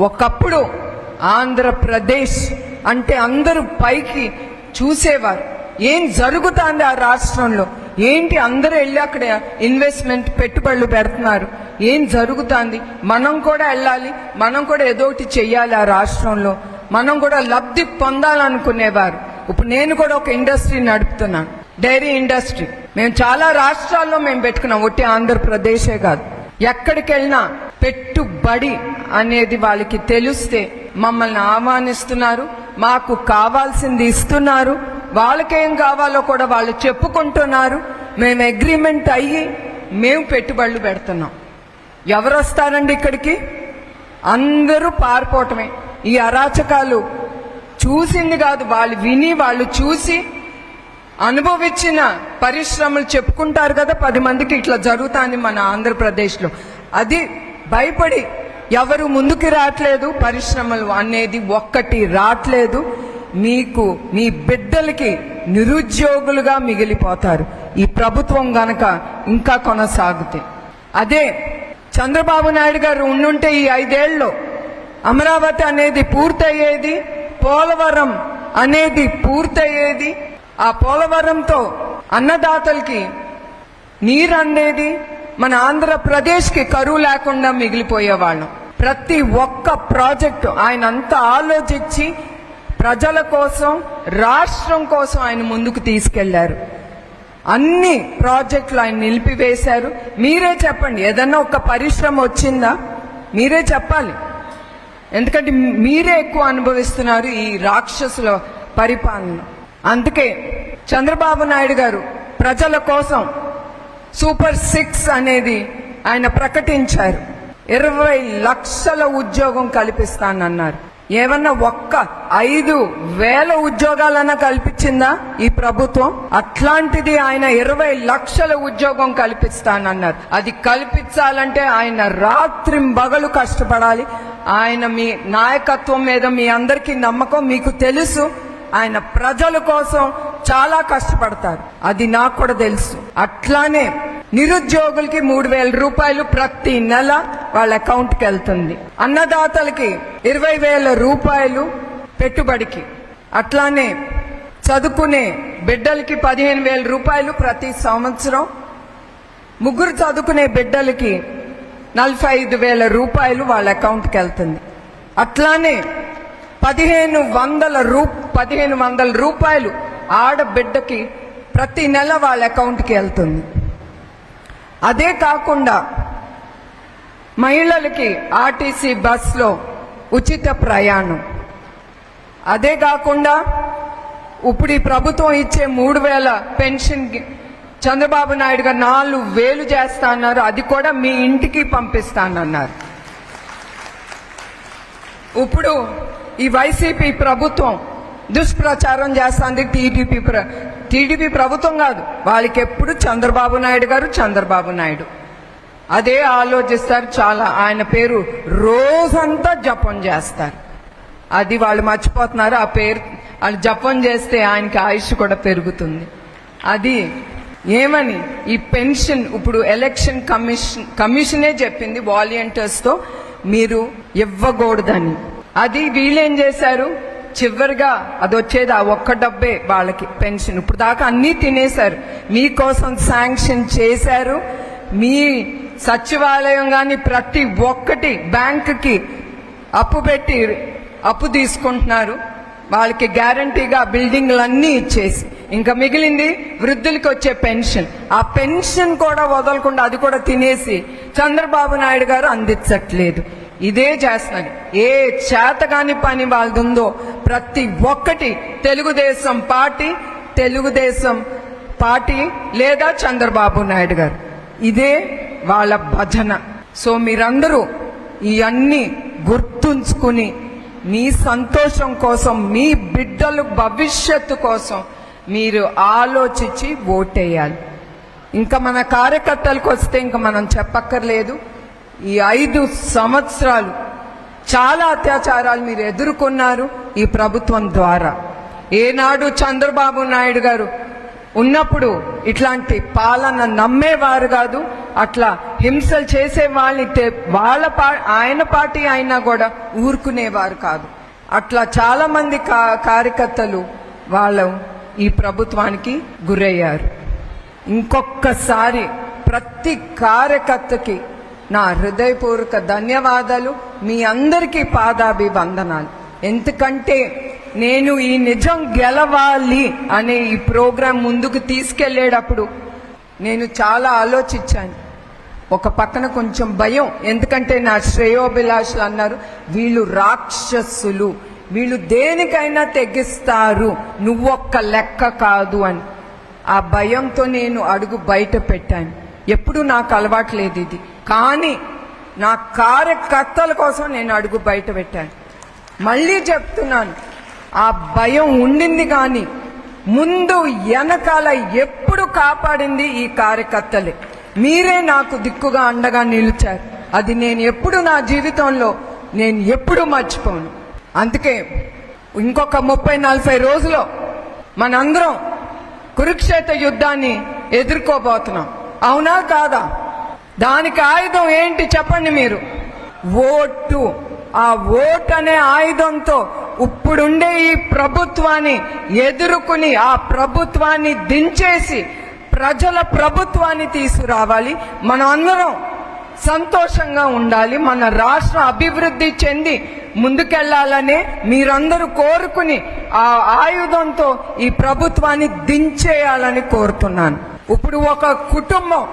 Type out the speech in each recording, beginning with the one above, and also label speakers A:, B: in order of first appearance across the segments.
A: ఒకప్పుడు ఆంధ్రప్రదేశ్ అంటే అందరూ పైకి చూసేవారు, ఏం జరుగుతుంది ఆ రాష్ట్రంలో, ఏంటి అందరూ వెళ్ళి అక్కడ ఇన్వెస్ట్మెంట్ పెట్టుబడులు పెడుతున్నారు, ఏం జరుగుతుంది, మనం కూడా వెళ్ళాలి, మనం కూడా ఏదో ఒకటి చెయ్యాలి, ఆ రాష్ట్రంలో మనం కూడా లబ్ధి పొందాలనుకునేవారు. ఇప్పుడు నేను కూడా ఒక ఇండస్ట్రీ నడుపుతున్నాను, డైరీ ఇండస్ట్రీ. మేము చాలా రాష్ట్రాల్లో మేము పెట్టుకున్నాం, ఒట్టి ఆంధ్రప్రదేశే కాదు. ఎక్కడికి వెళ్ళినా పెట్టుబడి అనేది వాళ్ళకి తెలిస్తే మమ్మల్ని ఆహ్వానిస్తున్నారు, మాకు కావాల్సింది ఇస్తున్నారు, వాళ్ళకేం కావాలో కూడా వాళ్ళు చెప్పుకుంటున్నారు. మేము అగ్రిమెంట్ అయ్యి మేము పెట్టుబడులు పెడుతున్నాం. ఎవరు వస్తారండి ఇక్కడికి? అందరూ పారిపోవటమే. ఈ అరాచకాలు చూసింది కాదు, వాళ్ళు విని వాళ్ళు చూసి అనుభవించిన పరిశ్రమలు చెప్పుకుంటారు కదా 10 మందికి ఇట్లా జరుగుతుంది మన ఆంధ్రప్రదేశ్లో. అది భయపడి ఎవరు ముందుకు రావట్లేదు. పరిశ్రమలు అనేది ఒక్కటి రావట్లేదు. మీకు మీ బిడ్డలకి నిరుద్యోగులుగా మిగిలిపోతారు ఈ ప్రభుత్వం గనక ఇంకా కొనసాగితే. అదే చంద్రబాబు నాయుడు గారు ఉండుంటే ఈ 5 ఏళ్ళలో అమరావతి అనేది పూర్తయ్యేది, పోలవరం అనేది పూర్తయ్యేది. ఆ పోలవరంతో అన్నదాతలకి నీరు అందేది, మన ఆంధ్రప్రదేశ్కి కరువు లేకుండా మిగిలిపోయేవాళ్ళం. ప్రతి ఒక్క ప్రాజెక్టు ఆయన అంతా ఆలోచించి ప్రజల కోసం, రాష్ట్రం కోసం ఆయన ముందుకు తీసుకెళ్లారు. అన్ని ప్రాజెక్టులు ఆయన నిలిపివేశారు. మీరే చెప్పండి, ఏదన్నా ఒక పరిశ్రమ వచ్చిందా? మీరే చెప్పాలి. ఎందుకంటే మీరే ఎక్కువ అనుభవిస్తున్నారు ఈ రాక్షసుల పరిపాలన. అందుకే చంద్రబాబు నాయుడు గారు ప్రజల కోసం సూపర్ 6 అనేది ఆయన ప్రకటించారు. 20 లక్షల ఉద్యోగం కల్పిస్తానన్నారు. ఏమన్నా ఒక్క 5,000 ఉద్యోగాలన్నా కల్పించిందా ఈ ప్రభుత్వం? అట్లాంటిది ఆయన 20 లక్షల ఉద్యోగం కల్పిస్తానన్నారు. అది కల్పించాలంటే ఆయన రాత్రింబగలు కష్టపడాలి. ఆయన మీ నాయకత్వం మీద మీ అందరికీ నమ్మకం, మీకు తెలుసు. ఆయన ప్రజల కోసం చాలా కష్టపడతారు, అది నాకు కూడా తెలుసు. అట్లానే నిరుద్యోగులకి 3,000 రూపాయలు ప్రతి నెల వాళ్ళ అకౌంట్కి వెళ్తుంది. అన్నదాతలకి 20,000 రూపాయలు పెట్టుబడికి. అట్లానే చదువుకునే బిడ్డలకి 15,000 రూపాయలు ప్రతి సంవత్సరం. ముగ్గురు చదువుకునే బిడ్డలకి 45,000 రూపాయలు వాళ్ళ అకౌంట్కి వెళ్తుంది. అట్లానే 1,500 రూపాయలు ఆడబిడ్డకి ప్రతి నెల వాళ్ళ అకౌంట్కి వెళ్తుంది. అదే కాకుండా మహిళలకి ఆర్టీసీ బస్లో ఉచిత ప్రయాణం. అదే కాకుండా ఇప్పుడు ఈ ప్రభుత్వం ఇచ్చే 3,000 పెన్షన్ చంద్రబాబు నాయుడు గారు 4,000 చేస్తా అన్నారు. అది కూడా మీ ఇంటికి పంపిస్తానన్నారు. ఇప్పుడు ఈ వైసీపీ ప్రభుత్వం దుష్ప్రచారం చేస్తుంది. టీడీపీ ప్రభుత్వం కాదు, వాళ్ళకి ఎప్పుడు చంద్రబాబు నాయుడు గారు, చంద్రబాబు నాయుడు అదే ఆలోచిస్తారు. చాలా ఆయన పేరు రోజంతా జపం చేస్తారు. అది వాళ్ళు మర్చిపోతున్నారు. ఆ పేరు వాళ్ళు జపం చేస్తే ఆయనకి ఆయుష్ కూడా పెరుగుతుంది. అది ఏమని ఈ పెన్షన్ ఇప్పుడు ఎలక్షన్ కమిషనే చెప్పింది వాలంటీర్స్తో మీరు ఇవ్వకూడదని. అది వీళ్ళేం చేశారు, చివరిగా అది వచ్చేది ఆ ఒక్క డబ్బే వాళ్ళకి పెన్షన్. ఇప్పుడు దాకా అన్నీ తినేశారు. మీకోసం శాంక్షన్ చేశారు. మీ సచివాలయం కానీ ప్రతి ఒక్కటి బ్యాంకుకి అప్పు పెట్టి అప్పు తీసుకుంటున్నారు. వాళ్ళకి గ్యారంటీగా బిల్డింగ్లన్నీ ఇచ్చేసి ఇంకా మిగిలింది వృద్ధులకి వచ్చే పెన్షన్. ఆ పెన్షన్ కూడా వదలకుండా అది కూడా తినేసి చంద్రబాబు నాయుడు గారు అందించట్లేదు. ఇదే చేస్తున్నారు. ఏ చేతగాని పని వాళ్ళది ఉందో ప్రతి ఒక్కటి తెలుగుదేశం పార్టీ లేదా చంద్రబాబు నాయుడు గారు, ఇదే వాళ్ళ భజన. సో మీరందరూ ఇవన్నీ గుర్తుంచుకుని మీ సంతోషం కోసం, మీ బిడ్డల భవిష్యత్తు కోసం మీరు ఆలోచించి ఓటేయాలి. ఇంకా మన కార్యకర్తలకు వస్తే ఇంకా మనం చెప్పక్కర్లేదు. ఈ 5 సంవత్సరాలు చాలా అత్యాచారాలు మీరు ఎదుర్కొన్నారు ఈ ప్రభుత్వం ద్వారా. ఏనాడు చంద్రబాబు నాయుడు గారు ఉన్నప్పుడు ఇట్లాంటి పాలన నమ్మేవారు కాదు. అట్లా హింసలు చేసే వాళ్ళని ఆయన పార్టీ అయినా కూడా ఊరుకునేవారు కాదు. అట్లా చాలా మంది కార్యకర్తలు వాళ్ళు ఈ ప్రభుత్వానికి గురయ్యారు. ఇంకొకసారి ప్రతి కార్యకర్తకి నా హృదయపూర్వక ధన్యవాదాలు. మీ అందరికీ పాదాభివందనాలు. ఎందుకంటే నేను ఈ నిజం గెలవాలి అనే ఈ ప్రోగ్రాం ముందుకు తీసుకెళ్లేటప్పుడు నేను చాలా ఆలోచించాను. ఒక పక్కన కొంచెం భయం, ఎందుకంటే నా శ్రేయోభిలాషులు అన్నారు వీళ్ళు రాక్షసులు, వీళ్ళు దేనికైనా తెగిస్తారు, నువ్వొక్క లెక్క కాదు అని. ఆ భయంతో నేను అడుగు బయట పెట్టాను. ఎప్పుడు నాకు అలవాట్లేదు ఇది, కానీ నా కార్యకర్తల కోసం నేను అడుగు బయట పెట్టాను. మళ్ళీ చెప్తున్నాను, ఆ భయం ఉండింది కానీ ముందు వెనకాల ఎప్పుడు కాపాడింది ఈ కార్యకర్తలే. మీరే నాకు దిక్కుగా అండగా నిలిచారు. అది నేను ఎప్పుడు నా జీవితంలో నేను ఎప్పుడు మర్చిపోను. అందుకే ఇంకొక 30-40 రోజుల్లో మనందరం కురుక్షేత్ర యుద్ధాన్ని ఎదుర్కోబోతున్నాం. అవునా కాదా? దానికి ఆయుధం ఏంటి చెప్పండి మీరు? ఓటు. ఆ ఓటు అనే ఆయుధంతో ఇప్పుడుండే ఈ ప్రభుత్వాన్ని ఎదుర్కొని ఆ ప్రభుత్వాన్ని దించేసి ప్రజల ప్రభుత్వాన్ని తీసుకురావాలి. మనం అందరం సంతోషంగా ఉండాలి. మన రాష్ట్ర అభివృద్ధి చెంది ముందుకెళ్లాలనే మీరందరూ కోరుకుని ఆ ఆయుధంతో ఈ ప్రభుత్వాన్ని దించేయాలని కోరుతున్నాను. ఇప్పుడు ఒక కుటుంబం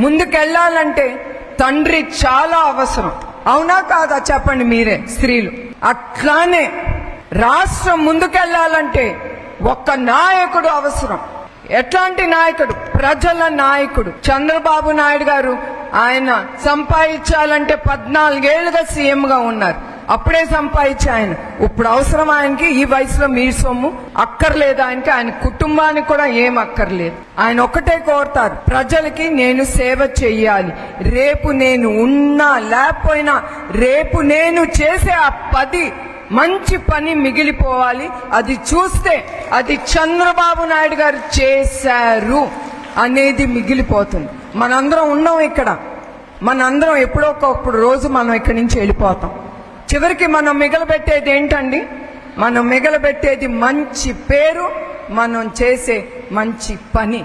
A: ముందుకెళ్లాలంటే తండ్రి చాలా అవసరం. అవునా కాదా చెప్పండి మీరే స్త్రీలు? అట్లానే రాష్ట్రం ముందుకెళ్లాలంటే ఒక్క నాయకుడు అవసరం. ఎట్లాంటి నాయకుడు? ప్రజల నాయకుడు. చంద్రబాబు నాయుడు గారు ఆయన సంపాదించాలంటే 14 ఏళ్లుగా సీఎంగా ఉన్నారు. అప్పుడే సంపాదించి ఆయన ఇప్పుడు అవసరం ఆయనకి ఈ వయసులో మీ సొమ్ము అక్కర్లేదు. ఆయనకి ఆయన కుటుంబానికి కూడా ఏం అక్కర్లేదు. ఆయన ఒకటే కోరుతారు, ప్రజలకి నేను సేవ చెయ్యాలి. రేపు నేను ఉన్నా లేకపోయినా రేపు నేను చేసే ఆ 10 మంచి పని మిగిలిపోవాలి. అది చూస్తే అది చంద్రబాబు నాయుడు గారు చేశారు అనేది మిగిలిపోతుంది. మనందరం ఉన్నాం ఇక్కడ. మనందరం ఎప్పుడో ఒకప్పుడు రోజు మనం ఇక్కడి నుంచి వెళ్ళిపోతాం. చివరికి మనం మిగలబెట్టేది ఏంటండి? మనం మిగలబెట్టేది మంచి పేరు, మనం చేసే మంచి పని.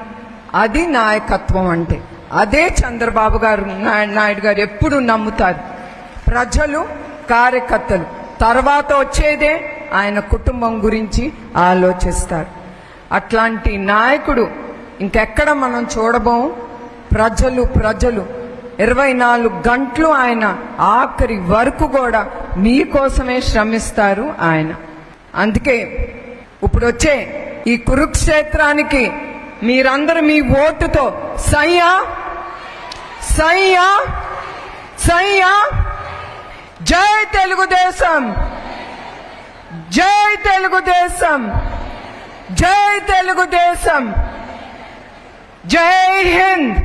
A: అది నాయకత్వం అంటే. అదే చంద్రబాబు నాయుడు గారు ఎప్పుడు నమ్ముతారు. ప్రజలు, కార్యకర్తలు తర్వాత వచ్చేదే ఆయన కుటుంబం గురించి ఆలోచిస్తారు. అట్లాంటి నాయకుడు ఇంకెక్కడ మనం చూడబోం. ప్రజలు 24 గంటలు ఆయన ఆఖరి వరకు కూడా మీకోసమే శ్రమిస్తారు ఆయన. అందుకే ఇప్పుడు వచ్చే ఈ కురుక్షేత్రానికి మీరందరూ మీ ఓటుతో సయ్యా సయ్యా సయ్యా. జై తెలుగుదేశం, జై తెలుగుదేశం, జై తెలుగుదేశం, జై హింద్.